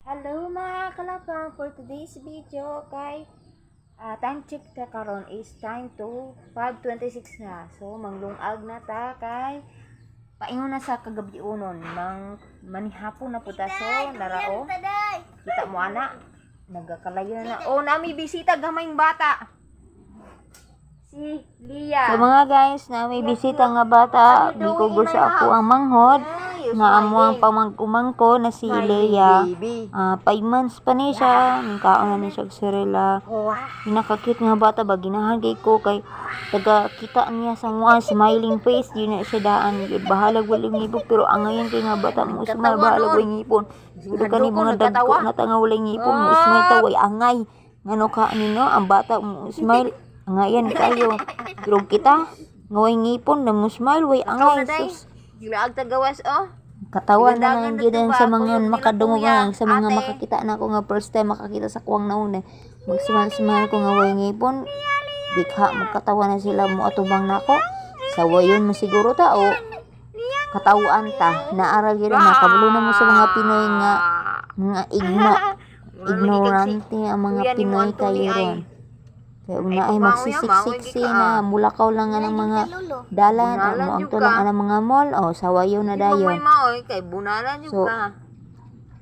Hello mga kalapang, for today's video kay time check ta karon is time to 5:26 na. So manglungag na ta kay paingon na sa kagabi unon manihapon na puta so narao. Kita mo ana nagakalayo na. Oh, nami bisita gamayng bata. Si Lia. So mga guys, na may bisita nga bata, gikugo sa ako ang manghod nga amo ang pamangkumangko na si Leia. 5 months pa ni siya, nagkaon na ni siya sirila. Pinaka-cute nga bata ba ginahan kay ko kay taga kita niya sa mga smiling face, di na siya daan gyud bahalag walang ngipon pero ang ngayon kay nga bata mo smile bahalag walang ngipon. Pero kani mga dagko na tanga walang ngipon mo smile ta way angay. Ngano ka nino ang bata mo smile angayan kayo. Pero kita ngaway ngipon na mo smile way angay sus. Gilaag tagawas oh. Katawan na lang yun sa mga makadungog nga sa mga makakita na ako nga first time makakita sa kuwang nauna. Magsumal-sumal ko nga way ngipon. Bigha magkatawan na sila mo atubang nako. Sa wayon mo siguro ta o katawaan ta. Naaral yun na kabalo na mo sa mga Pinoy nga ignorante ang mga Pinoy kayo ron. Kaya una ay magsisik-siksi na mulakaw lang nga ng mga dalan o moamto lang ang mga mall o sawayo na dayon. So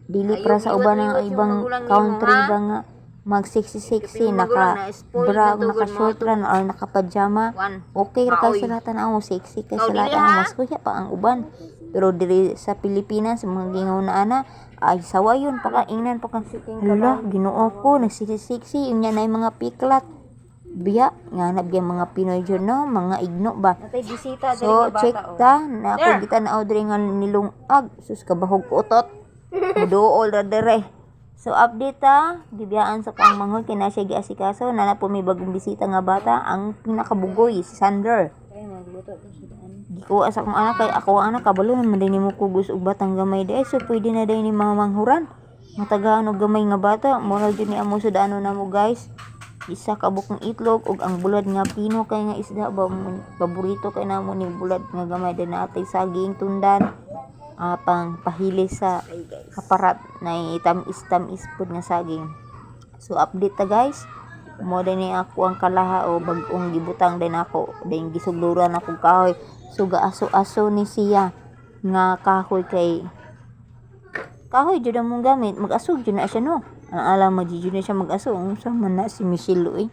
dili para sa uban ng ibang country ba nga magsiksi-siksi naka-bra naka-short run or naka-pajama okay ra kay sila tan-aw sexy kay sila tan mas kuya pa ang uban. Pero diri sa Pilipinas mga gingaw na ana ay sawayon pakaingnan pa kan hala Ginoo ko nagsiksi-siksi unya na mga piklat biya nga nabiyang mga Pinoy dyan no mga igno ba so check ta na ako kita na order nga nilungag sus kabahog utot muduol ra dere so update ta gibiyaan sa kang manghod kay na siya giasikaso na po may bagong bisita nga bata ang pinakabugoy si Sander gikuha sa akong anak kay ako ang anak kabalo naman din mo kugos og batang gamay dai so pwede na dai ni mga manghuran matagaan og gamay nga bata moral jud ni amo sudano na mo guys isa ka bukong itlog ug ang bulad nga pino kay nga isda ba paborito kay namo ni bulad nga gamay din natay saging tundan pang pahilis sa kaparat na tamis pud nga saging. So update ta guys mo din ni ako ang kalaha o bag-ong gibutang din ako din gisugluran ako kahoy so gaaso-aso ni siya nga kahoy kay kahoy jud among gamit mag-asog jud na siya no. Ang alam magiging na siya mag-aso. Unsa man na si Michelle eh.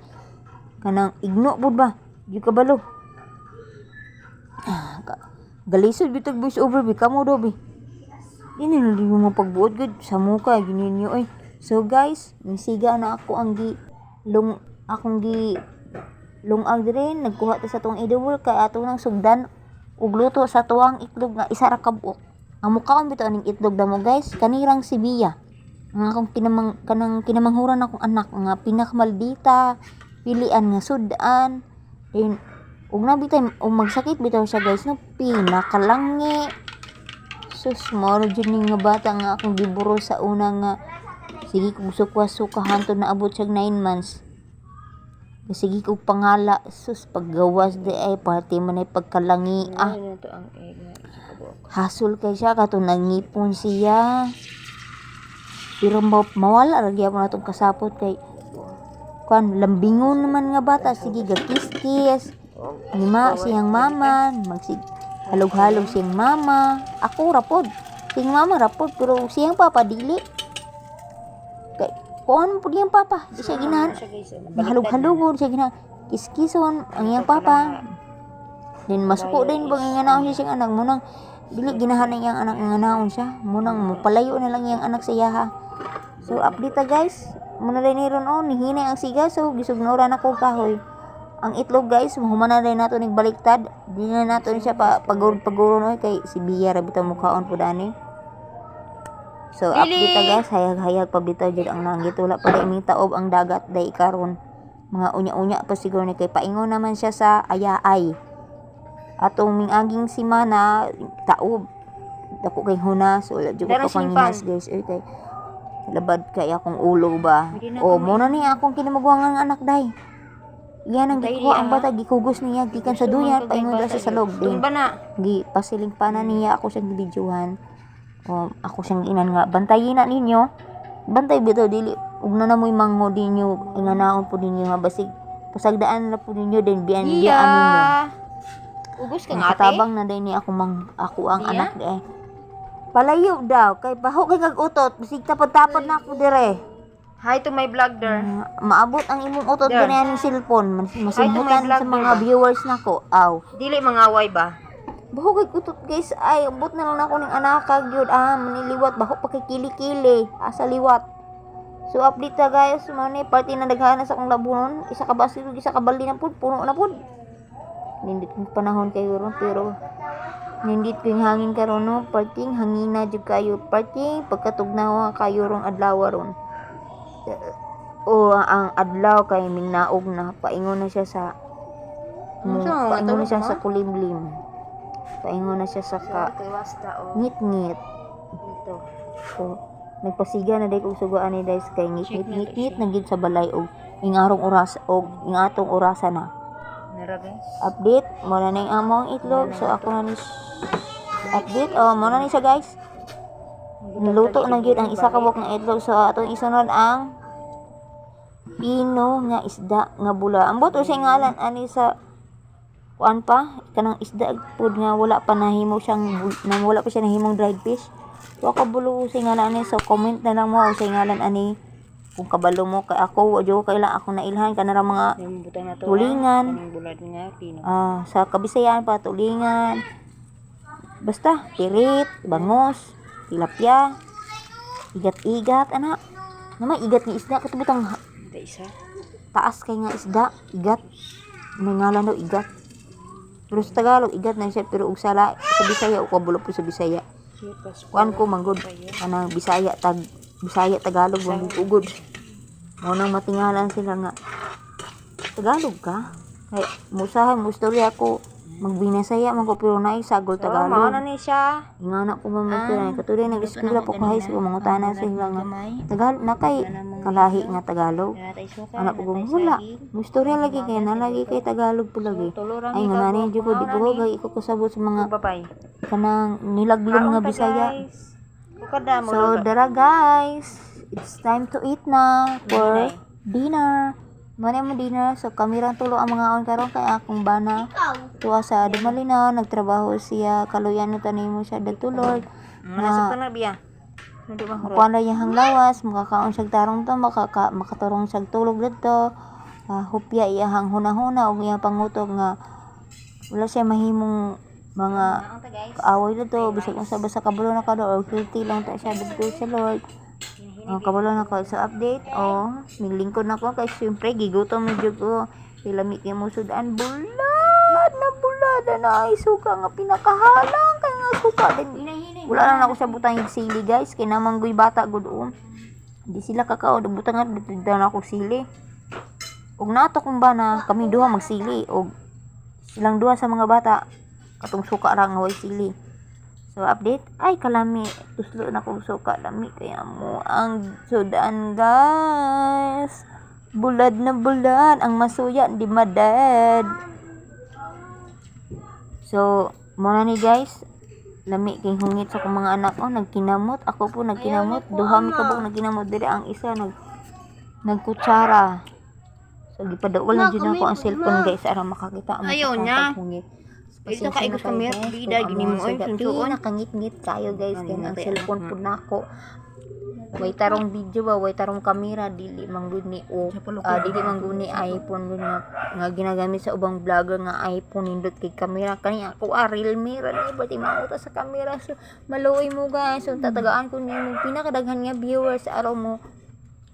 Kanang igno po ba? Di kabalo. Galisod bitag voice over bi kamo do bi. Dini na di mo pagbuot gud sa muka gini niyo eh. So guys, nisiga na ako ang lungag dire nagkuha ta sa tong edible kay ato nang sugdan ug luto sa tuwang itlog nga isa ra ka buok. Ang mukhaon bitaw ning itlog damo guys, kanirang si Bia. Nga akong kinamanghuran akong anak nga pinakamaldita pilian nga sudan then ug nabitay ug magsakit bitaw siya guys no pinakalangi sus mao jud ning nga bata nga akong giburo sa una nga sige kog sukwa-sukahan to naabot siya 9 months sige kog pangala sus paggawas di ay parte man ay pagkalangi hasol kay siya kato nangipon siya pero mawala ra gyapon natong kasapot kay kan lambingon naman nga bata sige gakis-kis nima siyang mama magsig halog-halog siyang mama ako rapod siyang mama rapod pero siyang papa dili kay kuan pud yang papa di siya ginahan halog-halogon siya ginahan kiskison ang iyang papa din masuko din bang inganaon siya anak mo nang dili ginahan ang iyang anak nga naon siya mo nang mapalayo na lang iyang anak sa iyaha. So update ta guys muna rin niron nihinay ang siga so gisugnoran ako kahoy ang itlog guys humana rin nato ning baliktad di na nato siya pagurod kay si Bia ra bitaw mukhaon pud ani. So update ta guys hayag-hayag pa bitaw jud ang nanggitula pa iming taob ang dagat day karon mga unya-unya pa siguro ni kay paingon naman siya sa ayaay atong mingaging simana taob dako kay hunas wala jud ko panginas guys kay labad kay akong ulo ba o muna ni akong kinamagwangan anak day yan ang gikuha ang bata gikugos niya gikan sa duyan paingon ra sa salog din gi pasiling pa na niya ako siyang gibidyohan o ako siyang inan nga bantayin na ninyo bantay bitaw dili ug na namoy mangho dinyo inganaon po ninyo ha basig pasagdaan na po ninyo din biyan Iya. ano mo. Ubus ka nga ate. Nakatabang na din ni ako ang anak di eh. Palayo daw kay baho kay kag utot bisig tapad-tapad na ako dire. Hi to my vlogger. Maabot ang imong utot There. ganayan ng cellphone Hi to masimutan my sa vlog, mga diba? viewers nako. Aw. Dili mangaway ba? Baho kay utot guys ay abot na lang ako ning anak kag gyud maniliwat baho pa kay kili-kili asa liwat. So update ta guys man ni party na daghanan sa akong labunon isa ka basig isa ka balde na pud puno na pud. Nindit yung panahon kayo ron pero nindit ko yung hangin karon no parting hangina jud kayo parting pagkatugnawa kayo rong adlaw ron. O ang adlaw kay mingnaog na paingon na siya sa paingon na siya sa kulimlim. Paingon na siya sa Kay wasta o. ngit-ngit. Dito. So nagpasiga na day kog sugaan ni guys kay Check na ngit-ngit na gid sa balay og ingarong oras og ingatong orasa na. Nara guys. Update mo na ning among itlog so ako na ni update mo na ni siya guys. Niluto na gyud ang isa ka buok ng itlog so atong isunod ang pino nga isda nga bula. Ambot o siya ngalan ani sa kuan pa kanang isda pud nga wala pa nahimo siyang wala pa siya nahimong dried fish. So ako bulo siya ngalan ani so comment na lang mo siya ngalan ani kung kabalo mo kay ako adyo kay lang ako nailhan kanara mga Yung butang na to. tulingan. Ang bulad nga pino. Sa Kabisayan pa tulingan. Basta pirit, bangos, tilapia, igat-igat ana. Naman igat ni isda katubutang Ito isa. taas kay nga isda, igat. May ngalan daw igat. Pero sa Tagalog igat na siya pero ug sala sa Bisaya o kabulo po sa Bisaya. Kuan ko manggod kanang Bisaya Tagalog wang ugod. Mo nang matingalan sila nga Tagalog ka? Kay musahan mo istorya ko magbinasaya man ko pero naay sagol So, mao Tagalog. na ni siya. Ingana ko mamay katulad nag-eskwela po ko high school mga tanan sila nga Gamay. Tagalog na kay kalahi nga Tagalog. Natay suka. Anak ko kung wala. Istorya lagi kay na lagi kay Tagalog po lagi. Tulurang Ay nga nani jud ko di ko gay ko kasabot sa mga Babay. kanang nilaglong nga Bisaya. Bukada mo. So dara guys, it's time to eat na for dinner. Muna mo dinner, so kamirang tulo ang mga on karon kay akong bana. Tuwa sa Dumalinaw, nagtrabaho siya, kaluyan no tanim mo siya dito Lord. Nasa na biya. Hindi mahurot. Kuan ra yang lawas, makakaon siya tarong to, makaturong siya tulog dito. Hupya iyahang hunahuna og iyang pangutog nga wala siya mahimong mga kaaway dito, bisag unsa basta kabalo na ka do or guilty lang ta siya dito sa Lord. Kabalo na ko sa update. Miglingkod na ko kay syempre gigutom na jud ko. Pilami kay mo sudan bulad na ay suka nga pinakahalang kay nga suka din. Wala lang ako sa butang yung sili guys kay namanggoy bata gud Di sila kakao butang nga dito na ako sili. Ug nato kung ba na kami duha magsili og silang duha sa mga bata katong suka ra nga way sili. So update ay kalami tuslo na kong suka lami kaya mo ang sudan guys. Bulad na bulad ang masuya di madad. So muna ni guys lami kay hungit sa akong mga anak nagkinamot ako po nagkinamot duha mi kabog nagkinamot dire ang isa nagkutsara. So gipadawal na jud ako ang cellphone guys aron makakita mo Ayaw sa niya. paghungit. Ito ka igos kami bida gini mo ay sunsuon. Nakangit-ngit kayo guys kaya ang cellphone po nako. Way tarong video ba, way tarong kamera dili manggud ni dili manggud ni iPhone gud nga ginagamit sa ubang vlogger nga iPhone nindot kay kamera kani ako Realme ra ni pati mauta sa kamera so maluoy mo guys so tatagaan ko nimo pinakadaghan nga viewers araw mo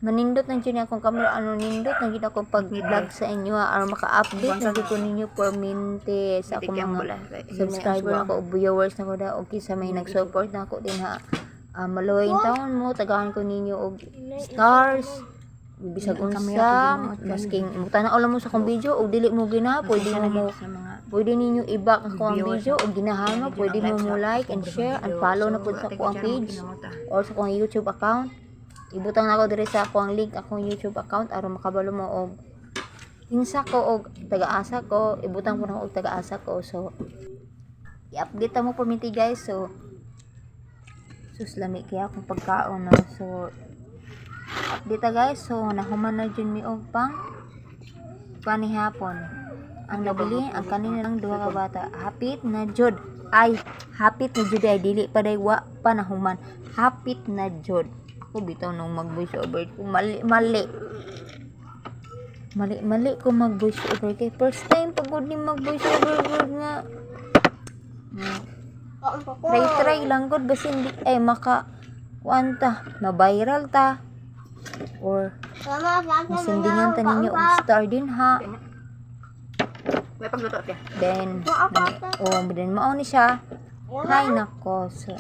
manindot na dyan akong kamera nindot na gina akong pag-vlog sa inyo aron maka-update na dito ninyo permente sa akong mga subscriber na ko viewers na ko da okay sa may nag-support na ako din ha. Maluoy taon mo tagahan ko ninyo og stars bisag unsa masking imutana ulam mo sa akong video og dili mo gina pwede ninyo i-back ako ang video og ginahan mo pwede mo like and share and follow na pud sa akong page or sa akong YouTube account. Ibutang na ako dire sa akong link akong YouTube account aron makabalo mo og insa ko og taga-asa ko ibutang po na og taga-asa ko so i-update mo perminti guys so suslami kaya akong pagkaon no so Dito guys, so nahuman na dyan mi og pang panihapon. Ang nabili, ang kanina lang duha ka bata. Hapit na jud. Ay, hapit na jud ay dili pa day wa pa nahuman. Hapit na jud. Ako bitaw nung mag voice over ko mali ko mag voice over kay first time pagod ni mag voice over good nga. Try lang gud basin di ay maka kuanta, ma-viral ta or masindingan ta ninyo og star din ha. May pagluto siya. Then mao ni siya. Hay nako. So,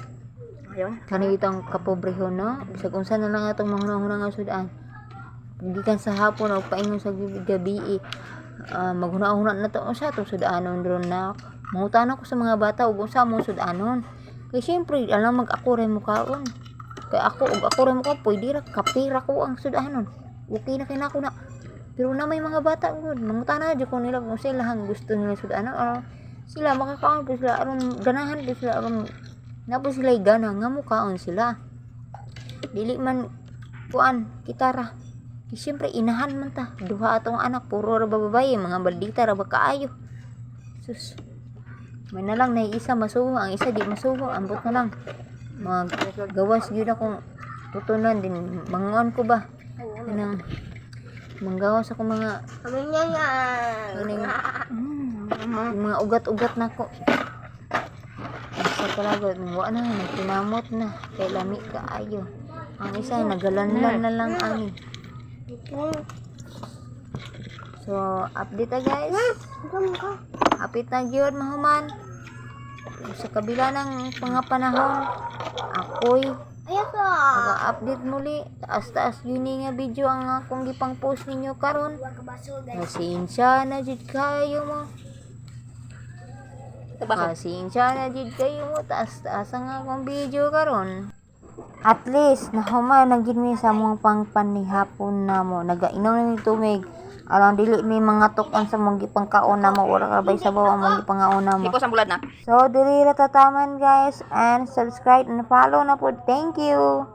Ayun. kanitang kapobrehon no. Bisag unsa na lang atong mahunahuna nga sudan. Gikan sa hapon o paingon sa gabi maghuna-huna na to unsa to sudanon dron na. Mangutan ako sa mga bata ug unsa mo sudanon. Kay syempre alam mag-ako ray mo kaon. Kay ako ray mo ka pwede ra kapira ko ang sudanon. Okay na kay nako na. Pero na may mga bata gud, mangutana jud ko nila kung sila hang gusto nila sudanon or sila makakaon pa sila aron ganahan pa sila aron napo sila gana nga mukaon sila. Dili man kuan kitara. Siyempre inahan man ta. Duha atong anak puro ra babaye, mga baldita ra ba kaayo. Sus. May na lang na isa masuho, ang isa di masuho, ambot na lang. Maggawas gyud akong tutunan din mangon ko ba. Kanang manggawas ako mga mga ugat-ugat na ko. Sa palagod, wa na, nagtinamot na. Kay lami kaayo. Ang isa, nagalanlan na lang ani. So, update na guys. Hapit na gyud mahuman. Sa kabila ng mga panahon, ako'y update muli. Taas-taas yun nga video ang akong gipang post ninyo karon. Pasensya na jud kayo mo. Pasensya na jud kayo mo. Taas-taas ang akong video karon. At least nahuman na gid mi sa mong pangpanihapon namo. Nagainom na mi tubig. Alang dili mi mga tukon sa mong gipangkaon namo. Wala ka bay sa bawa mong gipangaon namo. Ipos ang bulad na. So diri ra tataman guys and subscribe and follow na po. Thank you.